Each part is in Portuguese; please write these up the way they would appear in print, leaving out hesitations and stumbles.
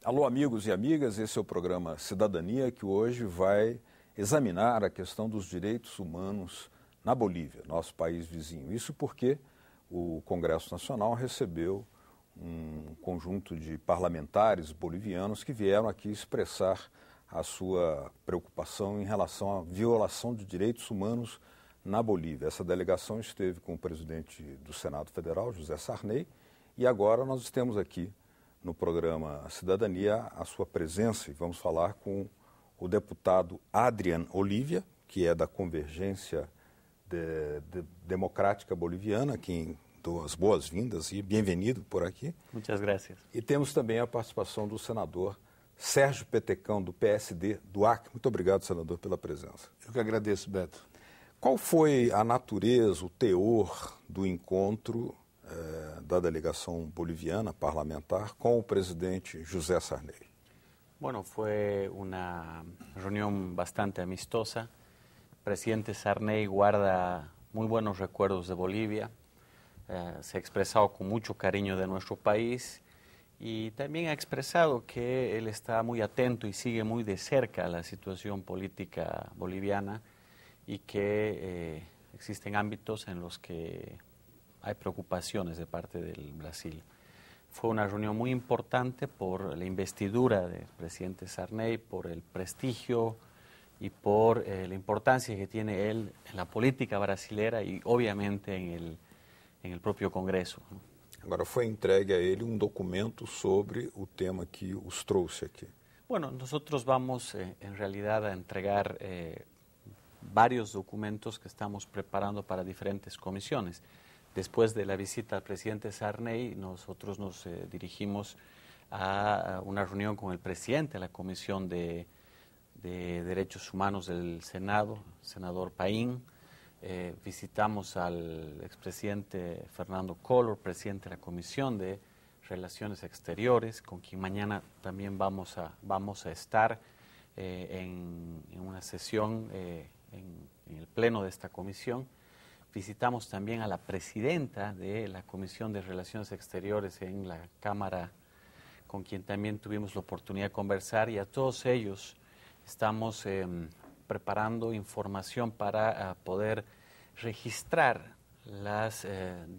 Alô, amigos e amigas, esse é o programa Cidadania, que hoje vai examinar a questão dos direitos humanos na Bolívia, nosso país vizinho. Isso porque o Congresso Nacional recebeu um conjunto de parlamentares bolivianos que vieram aqui expressar a sua preocupação em relação à violação de direitos humanos na Bolívia. Essa delegação esteve com o presidente do Senado Federal, José Sarney, e agora nós temos aqui no programa Cidadania a sua presença e vamos falar com o deputado Adrian Olivia, que é da Convergência Democrática Boliviana, a quem dou as boas-vindas e bem-vindo por aqui. Muitas graças. E temos também a participação do senador Sérgio Petecão, do PSD do Acre. Muito obrigado, senador, pela presença. Eu que agradeço, Beto. Qual foi a natureza, o teor do encontro da delegação boliviana parlamentar con el presidente José Sarney? Bueno, fue una reunión bastante amistosa. El presidente Sarney guarda muy buenos recuerdos de Bolivia, se ha expresado con mucho cariño de nuestro país y también ha expresado que él está muy atento y sigue muy de cerca la situación política boliviana y que existen ámbitos en los que hay preocupaciones de parte del Brasil. Fue una reunión muy importante por la investidura del presidente Sarney, por el prestigio y por la importancia que tiene él en la política brasilera y obviamente en el propio Congreso. Agora, foi entregue a ele um documento sobre o tema que os trouxe aqui. Bueno, nosotros vamos en realidad a entregar varios documentos que estamos preparando para diferentes comisiones. Después de la visita al presidente Sarney, nosotros nos dirigimos a una reunión con el presidente de la Comisión de Derechos Humanos del Senado, senador Paín. Visitamos al expresidente Fernando Collor, presidente de la Comisión de Relaciones Exteriores, con quien mañana también vamos a estar en una sesión en el pleno de esta comisión. Visitamos también a la presidenta de la Comisión de Relaciones Exteriores en la Cámara, con quien también tuvimos la oportunidad de conversar, y a todos ellos estamos preparando información para poder registrar las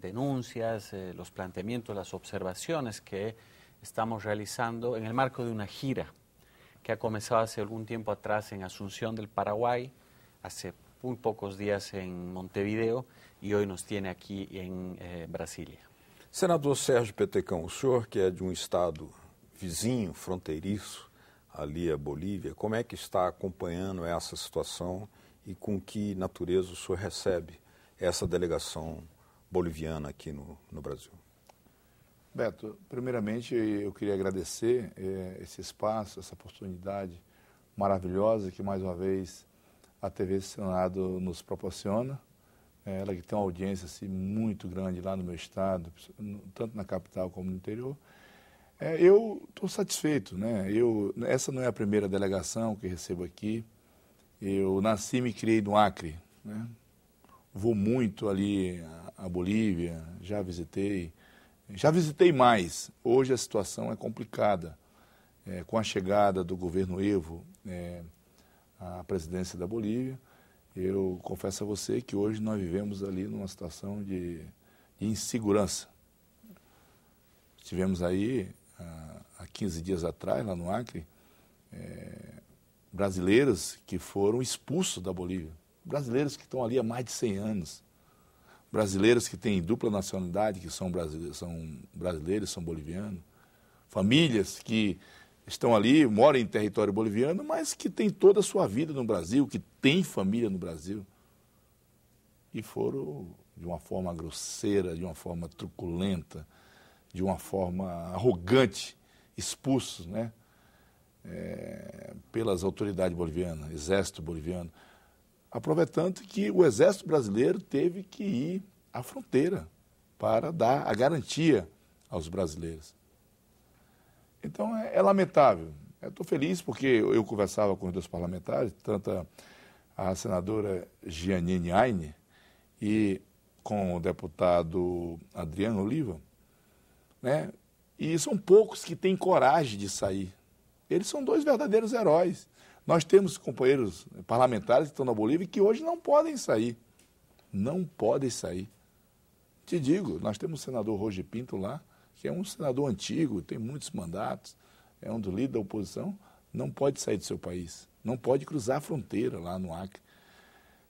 denuncias, los planteamientos, las observaciones que estamos realizando en el marco de una gira que ha comenzado hace algún tiempo atrás en Asunción del Paraguay, hace muy pocos días en Montevideo e hoje nos tiene aqui em Brasília. Senador Sérgio Petecão, o senhor que é de um estado vizinho, fronteiriço, ali a Bolívia, como é que está acompanhando essa situação e com que natureza o senhor recebe essa delegação boliviana aqui no Brasil? Beto, primeiramente eu queria agradecer esse espaço, essa oportunidade maravilhosa que mais uma vez a TV Senado nos proporciona. Ela que tem uma audiência assim, muito grande lá no meu estado, tanto na capital como no interior. Eu estou satisfeito, né? Essa não é a primeira delegação que recebo aqui. Eu nasci e me criei no Acre, né? Vou muito ali à Bolívia, já visitei mais. Hoje a situação é complicada. Com a chegada do governo Evo à presidência da Bolívia, eu confesso a você que hoje nós vivemos ali numa situação de insegurança. Estivemos aí há 15 dias atrás, lá no Acre, brasileiros que foram expulsos da Bolívia, brasileiros que estão ali há mais de 100 anos, brasileiros que têm dupla nacionalidade, que são brasileiros, são bolivianos, famílias que estão ali, moram em território boliviano, mas que têm toda a sua vida no Brasil, que têm família no Brasil. E foram de uma forma grosseira, de uma forma truculenta, de uma forma arrogante, expulsos, né? Pelas autoridades bolivianas, exército boliviano. Aproveitando que o exército brasileiro teve que ir à fronteira para dar a garantia aos brasileiros. Então, é lamentável. Estou feliz porque eu conversava com os dois parlamentares, tanto a senadora Giannini Aine e com o deputado Adriano Oliva, né? E são poucos que têm coragem de sair Eles são dois verdadeiros heróis. Nós temos companheiros parlamentares que estão na Bolívia que hoje não podem sair. Não podem sair. Te digo, nós temos o senador Roger Pinto lá, que é um senador antigo, tem muitos mandatos, é um dos líderes da oposição, não pode sair do seu país, não pode cruzar a fronteira lá no Acre.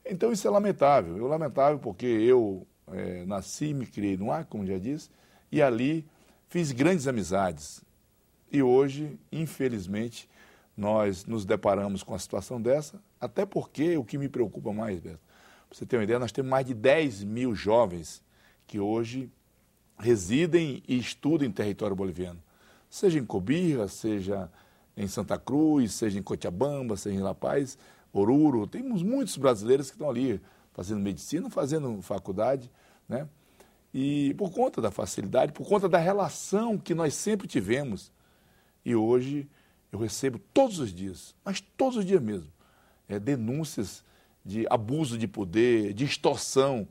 Então isso é lamentável. É lamentável porque eu nasci e me criei no Acre, como já disse, e ali fiz grandes amizades. E hoje, infelizmente, nós nos deparamos com a situação dessa, até porque o que me preocupa mais, Beto, para você ter uma ideia, nós temos mais de 10 mil jovens que hoje residem e estudam em território boliviano. Seja em Cobija, seja em Santa Cruz, seja em Cochabamba, seja em La Paz, Oruro. Temos muitos brasileiros que estão ali fazendo medicina, fazendo faculdade, né? E por conta da facilidade, por conta da relação que nós sempre tivemos. E hoje eu recebo todos os dias, mas todos os dias mesmo, denúncias de abuso de poder, de extorsão.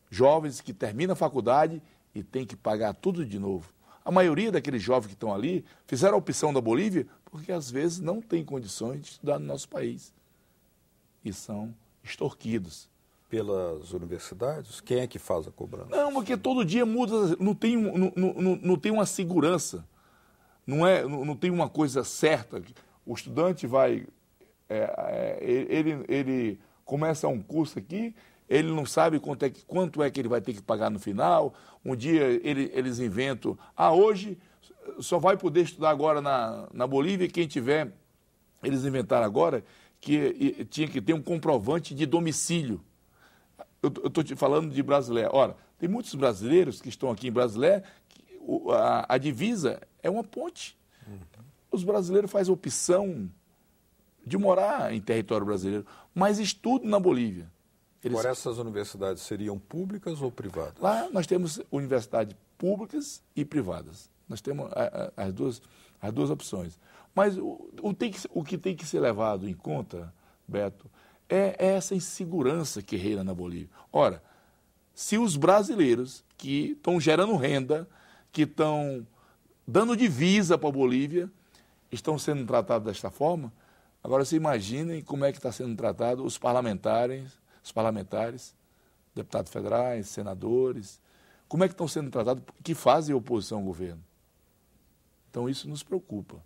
Jovens que terminam a faculdade e têm que pagar tudo de novo. A maioria daqueles jovens que estão ali fizeram a opção da Bolívia porque às vezes não têm condições de estudar no nosso país. E são extorquidos. Pelas universidades? Quem é que faz a cobrança? Não, porque todo dia muda, não tem uma segurança. Não tem uma coisa certa. O estudante vai... ele começa um curso aqui, ele não sabe quanto é que ele vai ter que pagar no final. Um dia eles inventam, hoje só vai poder estudar agora na Bolívia quem tiver... Eles inventaram agora que tinha que ter um comprovante de domicílio. Eu estou te falando de Brasileiro. Ora, tem muitos brasileiros que estão aqui em Brasileiro, a divisa é uma ponte. Os brasileiros fazem opção de morar em território brasileiro, mas estudam na Bolívia. Agora, essas universidades seriam públicas ou privadas? Lá nós temos universidades públicas e privadas. Nós temos as duas opções. Mas o que tem que ser levado em conta, Beto, é essa insegurança que reina na Bolívia. Ora, se os brasileiros que estão gerando renda, que estão dando divisa para a Bolívia, estão sendo tratados desta forma, agora se imaginem como é que está sendo tratado os parlamentares, deputados federais, senadores, como é que estão sendo tratados que fazem oposição ao governo. Então isso nos preocupa.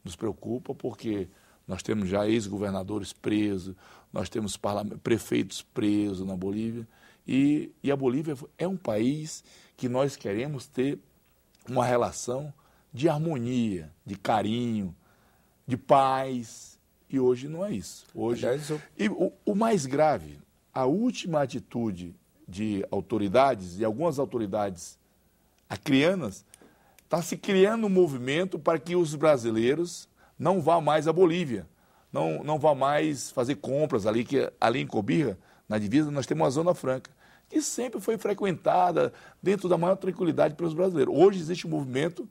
Nos preocupa porque nós temos já ex-governadores presos, nós temos prefeitos presos na Bolívia, e a Bolívia é um país que nós queremos ter uma relação de harmonia, de carinho, de paz, e hoje não é isso. Hoje, e o mais grave, a última atitude de autoridades, e algumas autoridades acreanas, está se criando um movimento para que os brasileiros não vá mais à Bolívia, não vá mais fazer compras ali, que ali em Cobija, na divisa, nós temos uma Zona Franca, que sempre foi frequentada dentro da maior tranquilidade pelos brasileiros. Hoje existe um movimento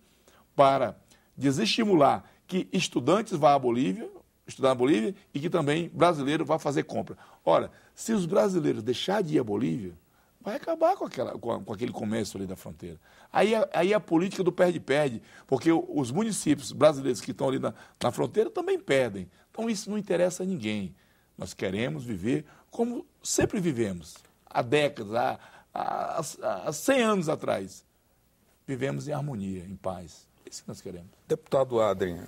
para desestimular que estudantes vá à Bolívia, estudar na Bolívia, e que também brasileiro vá fazer compra. Ora, se os brasileiros deixarem de ir à Bolívia, vai acabar com aquele comércio ali da fronteira. Aí a política do perde-perde, porque os municípios brasileiros que estão ali na fronteira também perdem. Então isso não interessa a ninguém. Nós queremos viver como sempre vivemos, há décadas, há 100 anos atrás. Vivemos em harmonia, em paz. É isso que nós queremos. Deputado Adrien,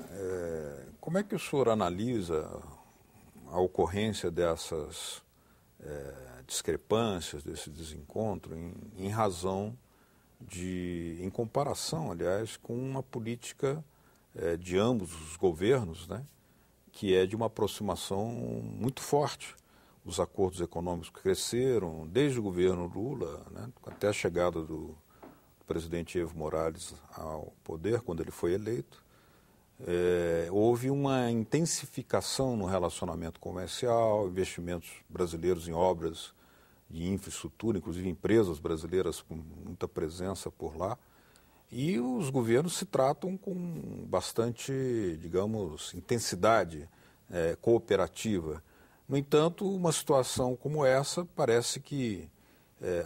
como é que o senhor analisa a ocorrência dessas discrepâncias, desse desencontro, em razão em comparação, aliás, com uma política de ambos os governos, né, que é de uma aproximação muito forte. Os acordos econômicos cresceram desde o governo Lula, né, até a chegada do presidente Evo Morales ao poder, quando ele foi eleito. Houve uma intensificação no relacionamento comercial, investimentos brasileiros em obras de infraestrutura, inclusive empresas brasileiras com muita presença por lá. E os governos se tratam com bastante, digamos, intensidade cooperativa. No entanto, uma situação como essa parece que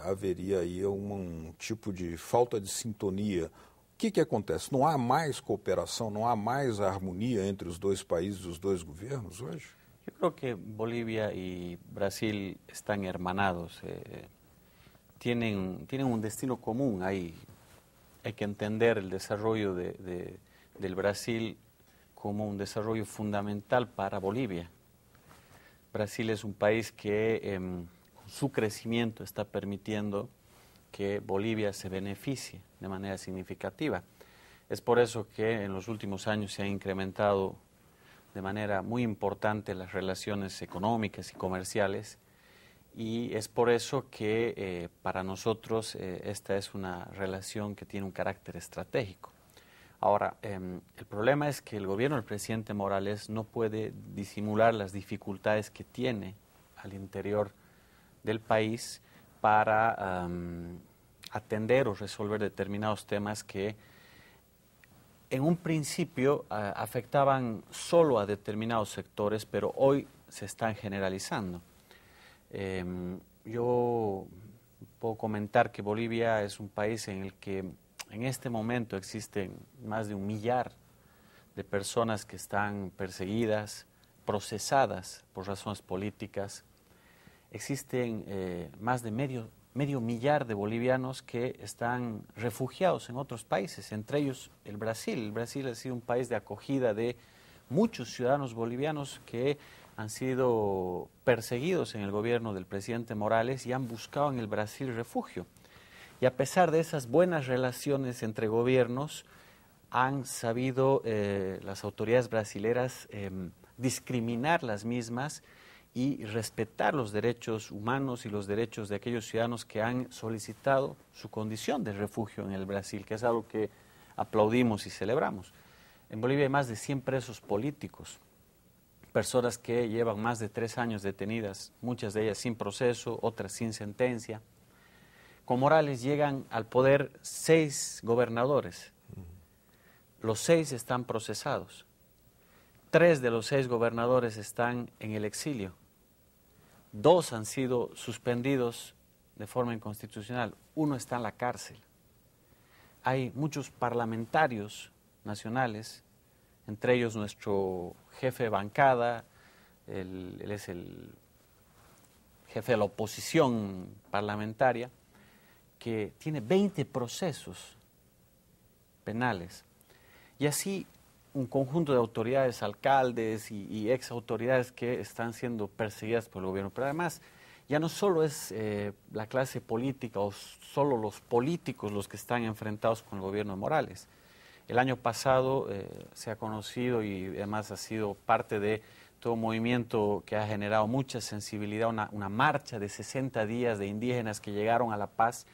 haveria aí um tipo de falta de sintonia que acontece? Não há mais cooperação, não há mais harmonia entre os dois países, os dois governos hoje? Yo creo que Bolivia y Brasil están hermanados, tienen un destino común ahí. Hay que entender el desarrollo del Brasil como un desarrollo fundamental para Bolivia. Brasil es un país que con su crecimiento está permitiendo que Bolivia se beneficie de manera significativa. Es por eso que en los últimos años se ha incrementado de manera muy importante las relaciones económicas y comerciales, y es por eso que para nosotros esta es una relación que tiene un carácter estratégico. Ahora, el problema es que el gobierno del presidente Morales no puede disimular las dificultades que tiene al interior del país para atender o resolver determinados temas que en un principio afectaban solo a determinados sectores, pero hoy se están generalizando. Yo puedo comentar que Bolivia es un país en el que en este momento existen más de 1 millar de personas que están perseguidas, procesadas por razones políticas. Existen más de medio millar de bolivianos que están refugiados en otros países, entre ellos el Brasil. El Brasil ha sido un país de acogida de muchos ciudadanos bolivianos que han sido perseguidos en el gobierno del presidente Morales y han buscado en el Brasil refugio. Y a pesar de esas buenas relaciones entre gobiernos, han sabido las autoridades brasileras discriminar las mismas y respetar los derechos humanos y los derechos de aquellos ciudadanos que han solicitado su condición de refugio en el Brasil, que es algo que aplaudimos y celebramos. En Bolivia hay más de 100 presos políticos, personas que llevan más de 3 años detenidas, muchas de ellas sin proceso, otras sin sentencia. Con Morales llegan al poder 6 gobernadores. Los 6 están procesados. 3 de los 6 gobernadores están en el exilio. 2 han sido suspendidos de forma inconstitucional. 1 está en la cárcel. Hay muchos parlamentarios nacionales, entre ellos nuestro jefe de bancada, él es el jefe de la oposición parlamentaria, que tiene 20 procesos penales. Y así un conjunto de autoridades, alcaldes y ex autoridades que están siendo perseguidas por el gobierno. Pero además, ya no solo es la clase política o solo los políticos los que están enfrentados con el gobierno de Morales. El año pasado se ha conocido y además ha sido parte de todo un movimiento que ha generado mucha sensibilidad, una marcha de 60 días de indígenas que llegaron a La Paz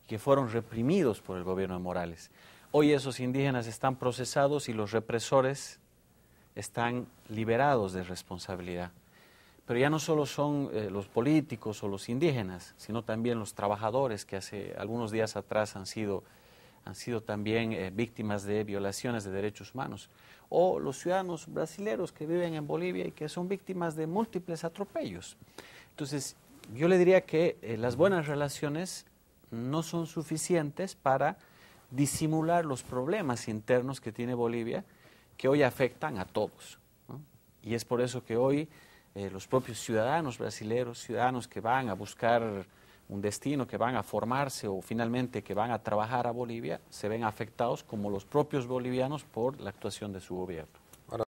y que fueron reprimidos por el gobierno de Morales. Hoy esos indígenas están procesados y los represores están liberados de responsabilidad. Pero ya no solo son los políticos o los indígenas, sino también los trabajadores que hace algunos días atrás han sido también víctimas de violaciones de derechos humanos. O los ciudadanos brasileños que viven en Bolivia y que son víctimas de múltiples atropellos. Entonces, yo le diría que las buenas relaciones no son suficientes para disimular los problemas internos que tiene Bolivia, que hoy afectan a todos, ¿no? Y es por eso que hoy los propios ciudadanos brasileños, ciudadanos que van a buscar un destino, que van a formarse o finalmente que van a trabajar a Bolivia, se ven afectados como los propios bolivianos por la actuación de su gobierno.